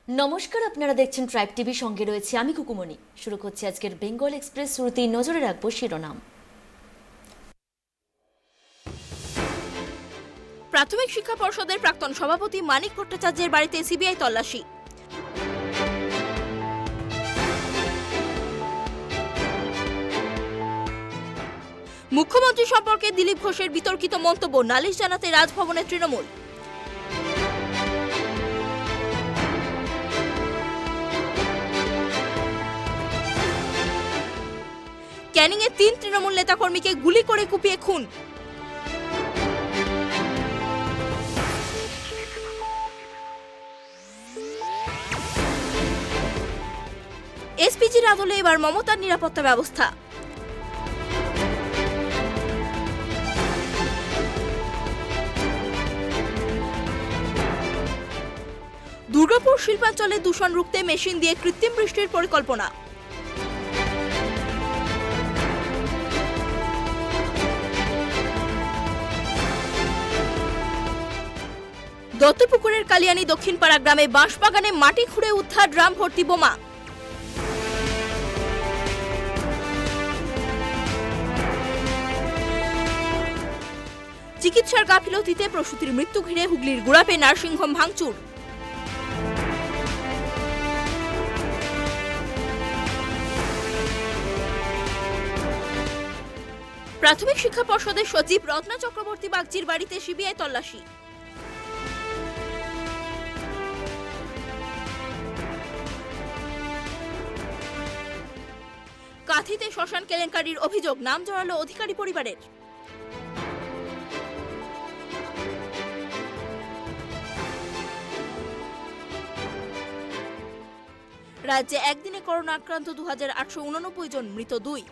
নমস্কার, আপনারা দেখছেন ট্রাইব টিভি, সঙ্গে রয়েছে আমি কুকুমনি। শুরু করছি আজকের বেঙ্গল এক্সপ্রেস। শুরুতেই নজরে রাখবো শিরোনাম। প্রাথমিক শিক্ষা পর্ষদের প্রাক্তন সভাপতি মানিক ভট্টাচার্যের বাড়িতে সিবিআই তল্লাশি। মুখ্যমন্ত্রী সম্পর্কে দিলীপ ঘোষের বিতর্কিত মন্তব্য, নালিশ জানাতে রাজভবনের তৃণমূল। ক্যানিংয়ে 3 তৃণমূল নেতাকর্মীকে গুলি করে কুপিয়ে খুন। এসপিজির আদলে এবার মমতার নিরাপত্তা ব্যবস্থা। দুর্গাপুর শিল্পাঞ্চলে দূষণ রুখতে মেশিন দিয়ে কৃত্রিম বৃষ্টির পরিকল্পনা। দত্তপুকুরের কালিয়ানী দক্ষিণপাড়া গ্রামে বাঁশবাগানে মাটি খুঁড়ে উদ্ধার ড্রাম ভর্তি বোমা। চিকিৎসার গাফিলতিতে প্রসূতির মৃত্যু ঘিরে হুগলির গুড়াপে নার্সিংহোম ভাঙচুর। প্রাথমিক শিক্ষা পর্ষদের সচিব রত্না চক্রবর্তী বাগচির বাড়িতে সিবিআই তল্লাশি। কাঁথিতে শ্মশান কেলেঙ্কারির অভিযোগ, নাম জড়ালো অধিকারী পরিবারের। রাজ্যে একদিনে করোনা আক্রান্ত 2889 জন, মৃত 2।